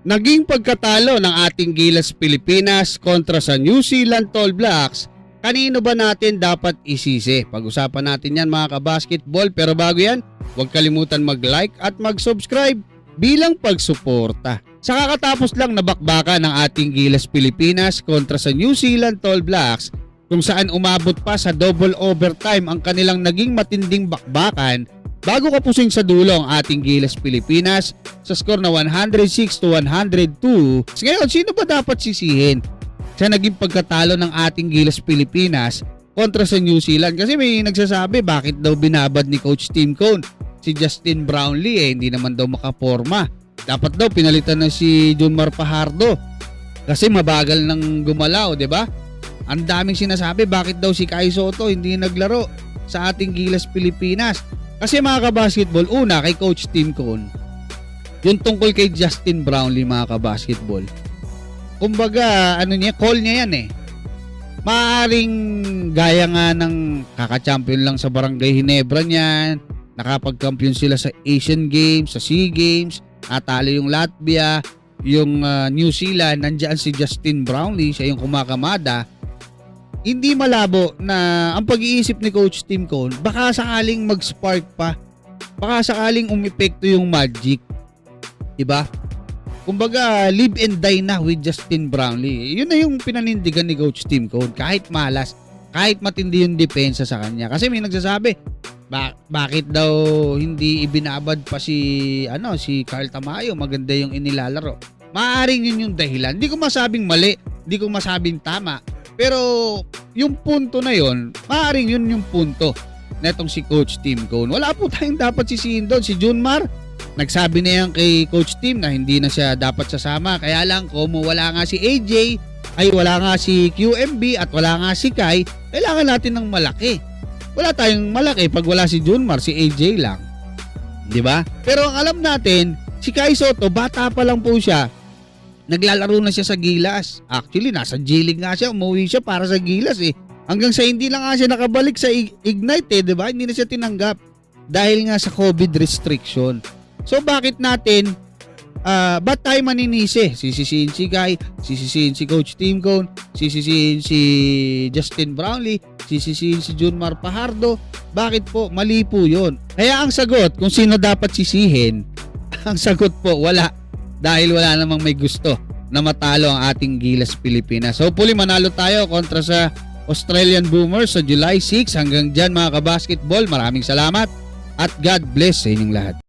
Naging pagkatalo ng ating Gilas Pilipinas kontra sa New Zealand Tall Blacks, kanino ba natin dapat isisi? Pag-usapan natin yan mga kabasketball, pero bago yan, huwag kalimutan mag-like at mag-subscribe bilang pagsuporta. Sa kakatapos lang na bakbakan ng ating Gilas Pilipinas kontra sa New Zealand Tall Blacks, kung saan umabot pa sa double overtime ang kanilang naging matinding bakbakan, bago kapusing sa dulo ang ating Gilas Pilipinas sa score na 106-102. Ngayon, sino ba dapat sisihin sa naging pagkatalo ng ating Gilas Pilipinas kontra sa New Zealand? Kasi may nagsasabi bakit daw binabad ni Coach Tim Cone si Justin Brownlee, hindi naman daw makaporma. Dapat daw pinalitan na si Junmar Fajardo kasi mabagal nang gumalaw, 'di ba? Ang daming sinasabi bakit daw si Kai Sotto hindi naglaro sa ating Gilas Pilipinas. Kasi mga kabasketball, una kay Coach Tim Cone, yung tungkol kay Justin Brownlee mga kabasketball. Kumbaga, call niya yan eh. Maaaring gaya nga ng kaka-champion lang sa Barangay Ginebra niyan, nakapag-champion sila sa Asian Games, sa SEA Games, natalo yung Latvia, yung New Zealand, nandiyan si Justin Brownlee, siya yung kumakamada. Hindi malabo na ang pag-iisip ni Coach Tim Cone, baka sakaling mag-spark pa, baka sakaling umepekto yung magic, diba? Kumbaga, live and die na with Justin Brownlee. Yun na yung pinanindigan ni Coach Tim Cone, kahit malas, kahit matindi yung depensa sa kanya. Kasi may nagsasabi, bakit daw hindi ibinabad pa si Carl Tamayo, maganda yung inilalaro. Maaaring yun yung dahilan. Hindi ko masabing mali, hindi ko masabing tama. Pero yung punto na yon, maaaring yun yung punto netong si Coach Tim Cone. Wala po tayong dapat sisihin doon. Si Junmar, nagsabi na yan kay Coach Tim na hindi na siya dapat sasama. Kaya lang, kung wala nga si AJ, ay wala nga si QMB at wala nga si Kai, kailangan natin ng malaki. Wala tayong malaki pag wala si Junmar, si AJ lang. 'Di ba? Pero ang alam natin, si Kai Sotto, bata pa lang po siya. Naglalaro na siya sa Gilas. Actually, nasa G-League nga siya, umuwi siya para sa Gilas eh. Hanggang sa hindi lang nga siya nakabalik sa Ignite eh, 'di ba? Hindi na siya tinanggap dahil nga sa COVID restriction. So bakit natin ba't tayo maninisi? Sisisihin si Kai, sisisihin si Coach Tim Cone, sisisihin si Justin Brownlee, sisisihin si Junmar Fajardo. Bakit po? Mali po yun. Kaya ang sagot, kung sino dapat sisihin, ang sagot po, wala. Dahil wala namang may gusto na matalo ang ating Gilas Pilipinas. Hopefully manalo tayo kontra sa Australian Boomers sa July 6. Hanggang dyan mga kabasketball, maraming salamat at God bless sa inyong lahat.